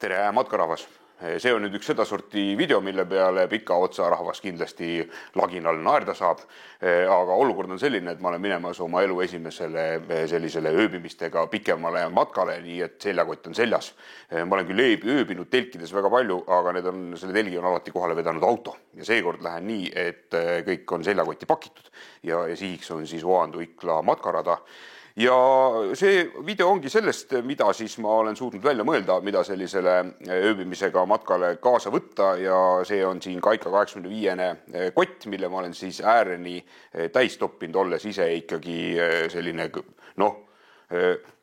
Tere matkarahvas! See on nüüd üks sedasorti video, mille peale pika otsa rahvas kindlasti laginal naerda saab. Aga olukord on selline, et ma olen minemas oma elu esimesele sellisele ööbimistega pikemale matkale, nii et seljakott on seljas. Ma olen küll ööbinud telkides väga palju, aga selle telgi on alati kohale vedanud auto. Ja seekord lähen nii, et kõik on seljakotti pakitud ja sihiks on siis Oandu Ikla matkarada. Ja see video ongi sellest, mida siis ma olen suutnud välja mõelda, mida sellisele ööbimisega matkale kaasa võtta ja see on siin Kaika 85 kott, mille ma olen siis ääreni täis toppinud, olles ise ikkagi selline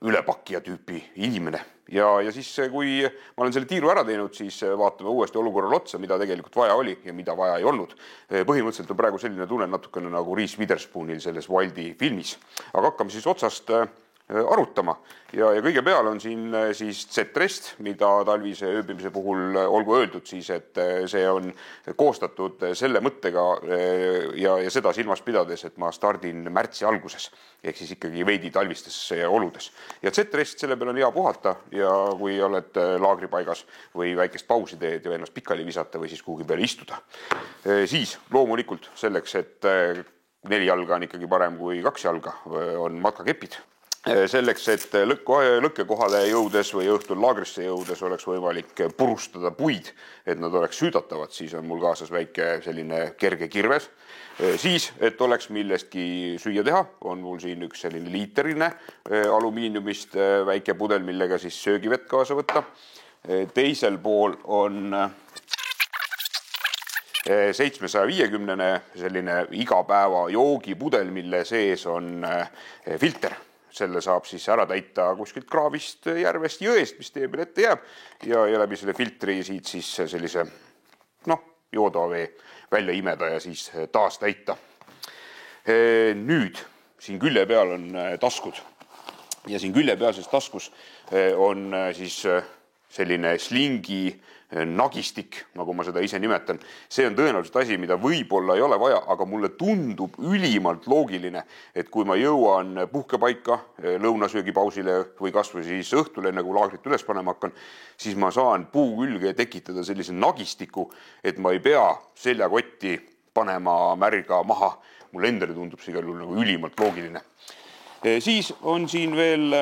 ülepakkija tüüpi inimene. Ja siis, kui ma olen selle tiiru ära teinud, siis vaatame uuesti olukorral otsa, mida tegelikult vaja oli ja mida vaja ei olnud. Põhimõtteliselt on praegu selline tunne natukene nagu Reese Witherspoonil selles Wildi filmis. Aga hakkame siis otsast arutama. Ja kõige peal on siin siis Z-Rest, mida talvise ööbimise puhul olgu öeldud siis, et see on koostatud selle mõttega ja seda silmas pidades, et ma stardin märtsi alguses, ehk siis ikkagi veidi talvistes oludes. Ja Z-Rest selle peal on hea puhata ja kui oled laagripaigas või väikest pausi teed ja ennast pikali visata või siis kuhugi peale istuda. Siis loomulikult selleks, et 4 jalga on ikkagi parem kui 2 jalga, on matkakepid. Selleks, et lõkke kohale jõudes või õhtul laagrisse jõudes oleks võimalik purustada puid, et nad oleks süüdatavad, siis on mul kaasas väike selline kerge kirves. Siis, et oleks millestki süüa teha, on mul siin üks selline liiterine alumiiniumist väike pudel, millega siis söögivett kaasa võtta. Teisel pool on 750 selline igapäeva joogipudel, mille sees on filter. Selle saab siis ära täita kuskilt kraavist, järvest, jõest, mis teie peal ette jääb ja läbi selle filtri siit siis sellise joodavee välja imeda ja siis taas täita. Nüüd siin külje peal on taskud ja siin külje pealses taskus on siis selline slingi nagistik, nagu ma seda ise nimetan. See on tõenäoliselt asi, mida võib-olla ei ole vaja, aga mulle tundub ülimalt loogiline, et kui ma jõuan puhkepaika lõunasöögipausile või kasvõi siis õhtule, nagu laagrit üles panema hakkan, siis ma saan puu külge tekitada sellise nagistiku, et ma ei pea seljakotti panema märga maha. Mulle endale tundub see nagu ülimalt loogiline. Siis on siin veel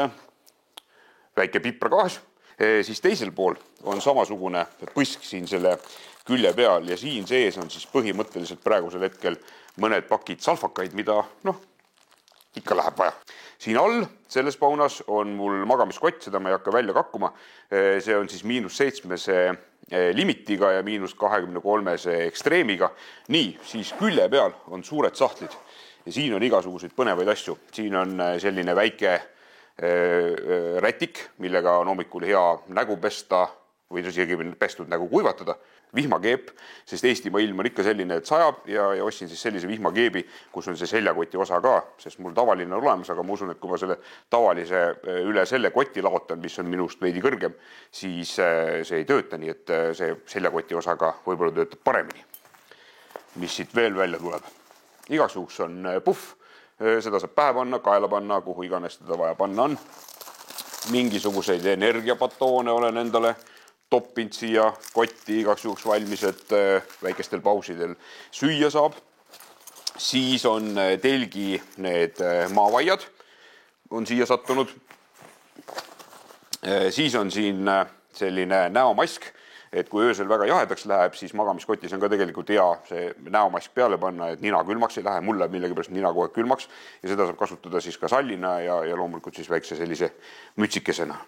väike pipragaas. Siis teisel pool on samasugune põsk siin selle külje peal ja siin sees on siis põhimõtteliselt praegusel hetkel mõned pakid salfakaid, mida ikka läheb vaja. Siin all selles paunas on mul magamiskott, seda ma ei hakka välja kakkuma. See on siis -7 limitiga ja -23 ekstreemiga. Nii, siis külje peal on suured sahtlid ja siin on igasuguseid põnevaid asju. Siin on selline väike rätik, millega on hommikul hea nägu pesta või isegi pestud nägu kuivatada, vihmakeep, sest Eestimaa ilm on ikka selline, et sajab ja ostsin siis sellise vihmakeebi, kus on see seljakoti osa ka, sest mul tavaline on olemas, aga ma usun, et kui ma selle tavalise üle selle koti laotan, mis on minust veidi kõrgem, siis see ei tööta, nii et see seljakoti osaga võib-olla töötab paremini. Mis siit veel välja tuleb? Igasuguks on puff. Seda saab pähe panna, kaela panna, kuhu iganes teda vaja panna on. Mingisuguseid energiapatoone olen endale toppinud siia kotti igaks juhuks valmis, et väikestel pausidel süüa saab. Siis on telgi need maavaiad, on siia sattunud. Siis on siin selline näomask, et kui öösel väga jahedaks läheb, siis magamiskotis on ka tegelikult hea see näomask peale panna, et nina külmaks ei lähe, mulle millegipärast nina kogu aeg külmaks ja seda saab kasutada siis ka sallina ja loomulikult siis väikse sellise mütsikesena.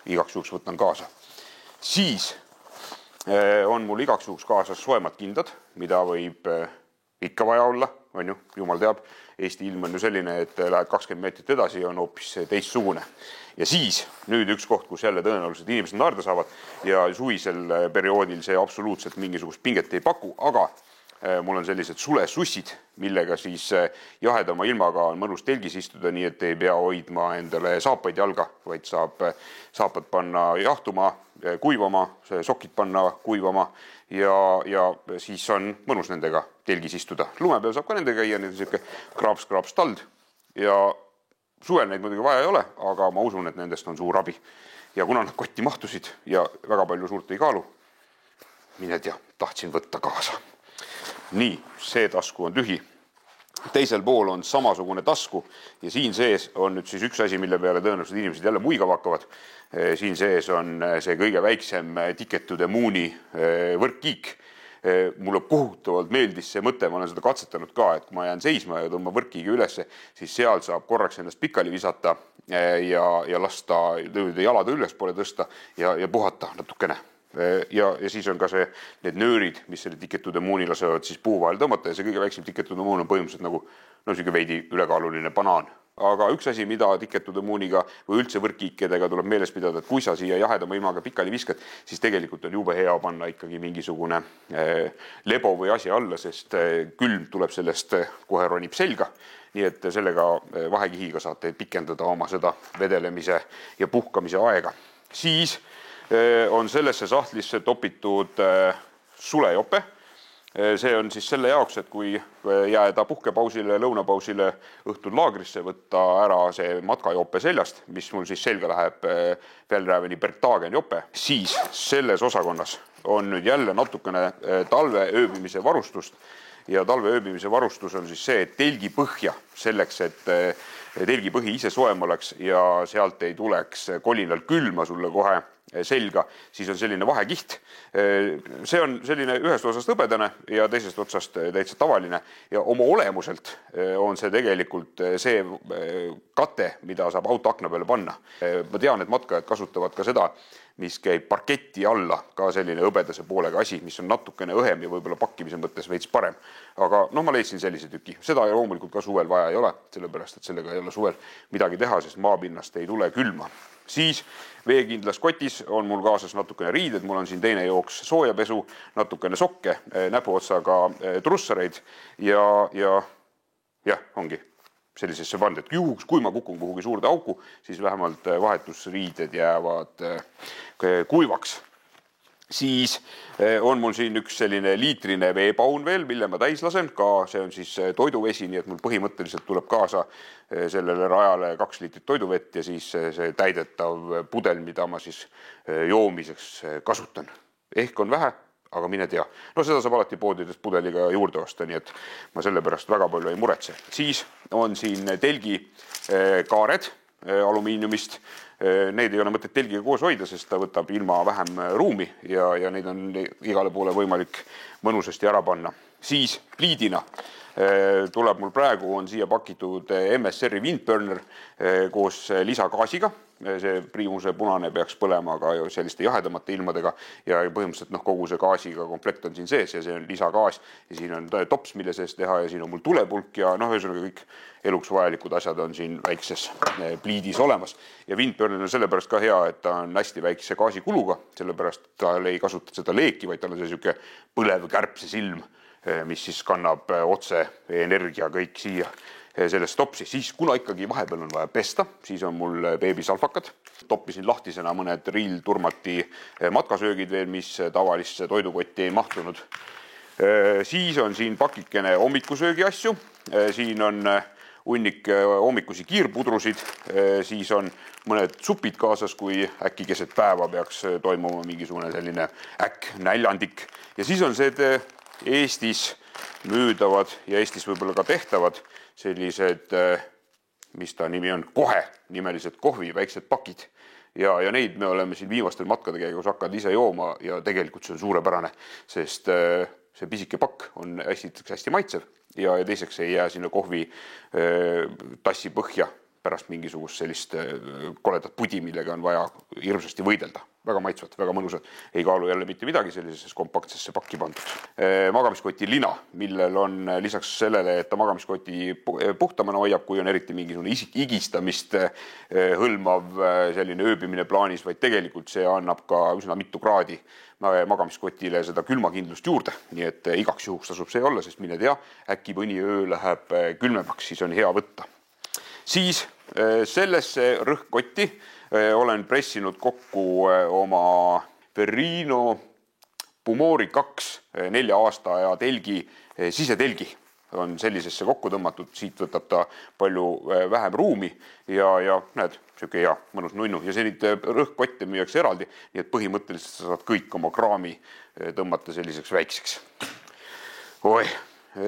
Igaks juhuks võtan kaasa. Siis on mul igaks juhuks kaasas soemad kindad, mida võib ikka vaja olla, on ju, jumal teab. Eesti ilm on ju selline, et lähed 20 meetrit edasi ja on hoopis teistsugune. Ja siis nüüd üks koht, kus jälle tõenäoliselt inimesed naerda saavad ja suvisel perioodil see absoluutselt mingisugust pinget ei paku, aga mul on sellised sulesussid, millega siis jahedama ilmaga on mõnus telgis istuda, nii et ei pea hoidma endale saapaid jalga, vaid saab saapad panna jahtuma, kuivama, sokid panna kuivama ja siis on mõnus nendega telgis istuda. Lume peal saab ka nendega käia, need on selline kraaps-tald ja suvel neid muidugi vaja ei ole, aga ma usun, et nendest on suur abi. ja kuna nad kotti mahtusid ja väga palju suurt ei kaalu, mine tea, tahtsin võtta kaasa. Nii, see tasku on tühi. Teisel pool on samasugune tasku ja siin sees on nüüd siis üks asi, mille peale tõenäoliselt inimesed jälle muigama hakkavad. Siin sees on see kõige väiksem Ticket to the Mooni võrkkiik. Mulle kohutavalt meeldis see mõte, ma olen seda katsetanud ka, et kui ma jään seisma ja tõmba võrkkiiga ülesse, siis seal saab korraks ennast pikali visata ja lasta jalad ülespoole tõsta ja puhata natukene. Ja siis on ka need nöörid, mis selle Ticket to the Mooni lasevad siis puu vahel tõmmata ja see kõige väiksem Ticket to the Moon on põhimõtteliselt nagu selline veidi ülekaaluline banaan. Aga üks asi, mida Ticket to the Mooniga või üldse võrkkiikedega tuleb meeles pidada, et kui sa siia jahedama ilmaga pikali viskad, siis tegelikult on jube hea panna ikkagi mingisugune lebo või asi alla, sest külm tuleb sellest kohe ronib selga. Nii et sellega vahekihiga saate pikendada oma seda vedelemise ja puhkamise aega. Siis on sellesse sahtlisse topitud sulejope. See on siis selle jaoks, et kui jääda puhkepausile, lõunapausile õhtul laagrisse, võtta ära see matkajope seljast, mis mul siis selga läheb Fjällräveni Bergtagen jope, siis selles osakonnas on nüüd jälle natukene talveööbimise varustust. Ja talveööbimise varustus on siis see, et telgi põhja selleks, et telgi põhi ise soem oleks ja sealt ei tuleks kolinal külma sulle kohe selga, siis on selline vahekiht. See on selline ühest osast hõbedane ja teisest otsast täitsa tavaline ja oma olemuselt on see tegelikult see kate, mida saab auto akna peale panna. Ma tean, et matkajad kasutavad ka seda, mis käib parketti alla, ka selline hõbedase poolega asi, mis on natukene õhem ja võib-olla pakkimise mõttes veits parem. Aga ma leidsin sellise tüki. Seda loomulikult ka suvel vaja ei ole, sellepärast, et sellega ei ole suvel midagi teha, sest maapinnast ei tule külma. Siis veekindlas kotis on mul kaasas natukene riided, mul on siin teine jooks soojapesu, natukene sokke, näpuotsaga trussareid ja ongi sellisesse pandud, et juhuks, kui ma kukun kuhugi suurde auku, siis vähemalt vahetusriided jäävad kuivaks. Siis on mul siin üks selline liitrine veepaun veel, mille ma täis lasen, ka see on siis toiduvesi, nii et mul põhimõtteliselt tuleb kaasa sellele rajale 2 liitrit toiduvett ja siis see täidetav pudel, mida ma siis joomiseks kasutan. Ehk on vähe, aga mine tea. No seda saab alati poodidest pudeliga juurde osta, nii et ma selle pärast väga palju ei muretse. Siis on siin telgi kaared alumiiniumist. Neid ei ole mõtet telgiga koos hoida, sest ta võtab ilma vähem ruumi ja neid on igale poole võimalik mõnusasti ära panna. Siis pliidina tuleb mul praegu on siia pakitud MSR-i Windburner koos lisagaasiga. See priimuse punane peaks põlema ka selliste jahedamate ilmadega ja põhimõtteliselt kogu see gaasiga komplekt on siin sees ja see on lisagaas ja siin on tops, mille sees teha ja siin on mul tulepulk ja ühesõnaga kõik eluks vajalikud asjad on siin väikses pliidis olemas. Ja Windburner on sellepärast ka hea, et ta on hästi väikse gaasikuluga, sellepärast ta ei kasuta seda leeki, vaid tal on selline põlev kärbse silm, mis siis kannab otse energia kõik siia sellest topsi. Siis kuna ikkagi vahepeal on vaja pesta, siis on mul beebisalfakad. Toppisin lahtisena mõned Riil Turmati matkasöögid veel, mis tavalisse toidukotti ei mahtunud. Siis on siin pakikene hommikusöögi asju. Siin on hunnik hommikusi kiirpudrusid. Siis on mõned supid kaasas, kui äkki keset päeva peaks toimuma mingisugune selline näljandik. Ja siis on see Eestis müüdavad ja Eestis võib-olla ka tehtavad sellised, mis ta nimi on, kohe nimelised kohvi väiksed pakid. Ja neid me oleme siin viimastel matkade käigus hakkad ise jooma ja tegelikult see on suurepärane, sest see pisike pakk on hästi maitsev ja teiseks ei jää sinna kohvi tassi põhja pärast mingisugust sellist koledat pudi, millega on vaja hirmsasti võidelda. Väga maitsvad, väga mõnusad. Ei kaalu jälle mitte midagi sellisesse kompaktsesse pakki pandud. Magamiskoti lina, millel on lisaks sellele, et ta magamiskoti puhtamana hoiab, kui on eriti mingisugune igistamist hõlmav selline ööbimine plaanis, vaid tegelikult see annab ka üsna mitu kraadi magamiskotile seda külmakindlust juurde. Nii et igaks juhuks tasub see olla, sest mine tea, äkki mõni öö läheb külmemaks, siis on hea võtta. Siis sellesse rõhkkotti olen pressinud kokku oma Ferrino Pumori 2 4 aasta ja telgi, sisetelgi. on sellisesse kokku tõmmatud, siit võtab ta palju vähem ruumi ja näed, siuke hea mõnus nunnu ja see nüüd rõhkkotte müüakse eraldi, nii et põhimõtteliselt sa saad kõik oma kraami tõmmata selliseks väikseks.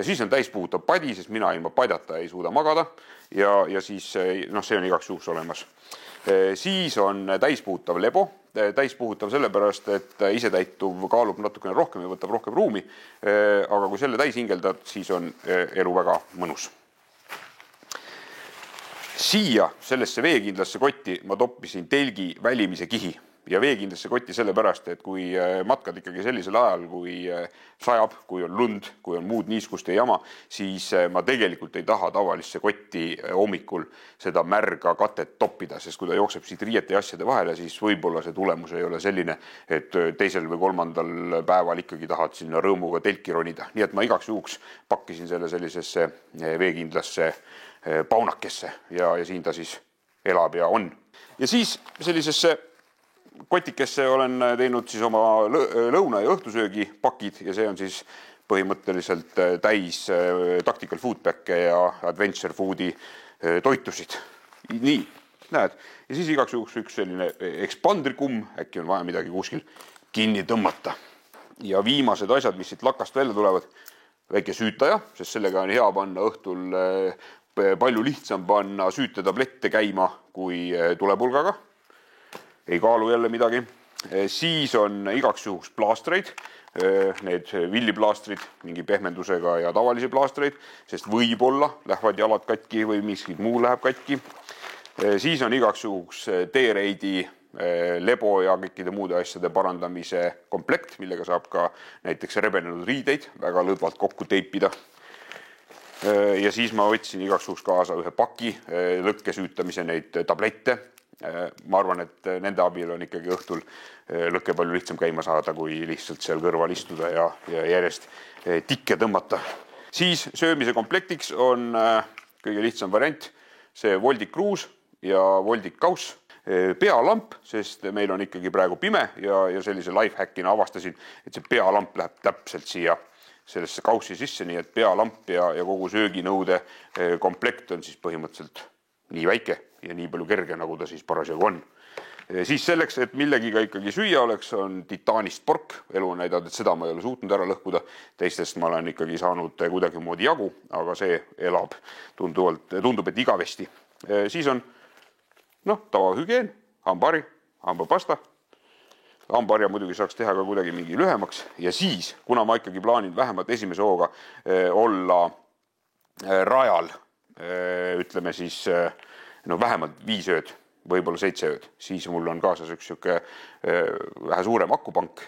Siis on täispuhutav padi, sest mina ilma padjata ei suuda magada ja siis see on igaks juhuks olemas. Siis on täispuhutav lebo, täispuhutav sellepärast, et isetäituv kaalub natukene rohkem ja võtab rohkem ruumi, aga kui selle täis hingeldad, siis on elu väga mõnus. Siia sellesse veekindlasse kotti ma toppisin telgi välimise kihi ja veekindlasse kotti sellepärast, et kui matkad ikkagi sellisel ajal, kui sajab, kui on lund, kui on muud niiskust ja jama, siis ma tegelikult ei taha tavalisse kotti hommikul seda märga katet toppida, sest kui ta jookseb siit riiete ja asjade vahele, siis võib-olla see tulemus ei ole selline, et teisel või kolmandal päeval ikkagi tahad sinna rõõmuga telki ronida. Nii et ma igaks juhuks pakkisin selle sellisesse veekindlasse paunakesse ja siin ta siis elab ja on. Ja siis sellisesse kotikesse olen teinud siis oma lõuna- ja õhtusöögi pakid ja see on siis põhimõtteliselt täis Tactical Foodpacke ja Adventure Foodi toitusid. Nii, näed. Ja siis igaks juhuks üks selline ekspandrikumm, äkki on vaja midagi kuskil kinni tõmmata. Ja viimased asjad, mis siit lakast välja tulevad, väike süütaja, sest sellega on hea panna õhtul palju lihtsam panna süütetablette käima kui tulepulgaga. Ei kaalu jälle midagi. Siis on igaks juhuks plaastreid, need villiplaastrid mingi pehmendusega ja tavalisi plaastreid, sest võib-olla lähevad jalad katki või miskid muu läheb katki. Siis on igaks juhuks teereidi lebo ja kõikide muude asjade parandamise komplekt, millega saab ka näiteks rebenenud riideid väga lõdvalt kokku teipida. Ja siis ma võtsin igaks juhuks kaasa ühe paki lõkkesüütamise neid tablette. Ma arvan, et nende abil on ikkagi õhtul lõkke palju lihtsam käima saada, kui lihtsalt seal kõrval istuda ja järjest tikke tõmmata. Siis söömise komplektiks on kõige lihtsam variant, see Voldic Kruus ja Voldic Kauss, pealamp, sest meil on ikkagi praegu pime ja sellise lifehackina avastasin, et see pealamp läheb täpselt siia sellesse kaussi sisse, nii et pealamp ja kogu sööginõude komplekt on siis põhimõtteliselt nii väike ja nii palju kerge, nagu ta siis parasjagu on. Siis selleks, et millegiga ikkagi süüa oleks, on titaanist pork. Elu on näidanud, et seda ma ei ole suutnud ära lõhkuda. Teistest ma olen ikkagi saanud kuidagi moodi jagu, aga see elab tundub, et igavesti. Siis on tavahügieen, hambari, hambapasta. Hambarja muidugi saaks teha ka kuidagi mingi lühemaks. Ja siis, kuna ma ikkagi plaanin vähemalt esimese hooga olla rajal, ütleme siis vähemalt 5 ööd, võib-olla 7 ööd, siis mul on kaasas üks vähe suurem akupank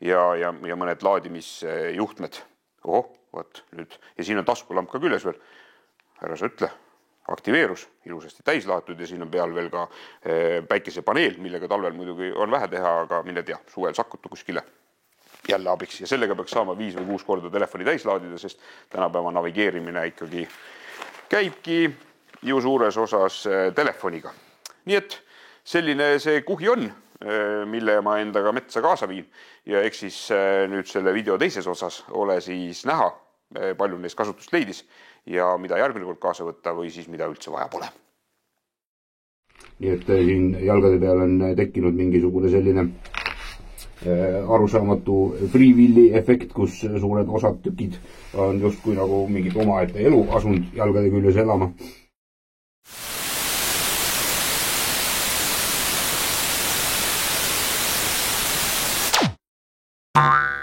ja mõned laadimisjuhtmed. Võt nüüd. Ja siin on taskulamp ka küljes veel. Ära sa ütle, aktiveerus, ilusasti täislaetud ja siin on peal veel ka päikesepaneel, millega talvel muidugi on vähe teha, aga mine tea, suvel sakutu kuskile jälle abiks. Ja sellega peaks saama 5 või 6 korda telefoni täislaadida, sest tänapäeva navigeerimine ikkagi käibki ju suures osas telefoniga. Nii et selline see kuhi on, mille ma endaga metsa kaasa viin ja eks siis nüüd selle video teises osas ole siis näha, palju neist kasutust leidis ja mida järgmine kord kaasa võtta või siis mida üldse vaja pole. Nii et siin jalgade peal on tekkinud mingisugune selline arusaamatu freewheeli efekt, kus suured osad tükid on justkui nagu mingit omaette elu asunud jalgade küljes elama. You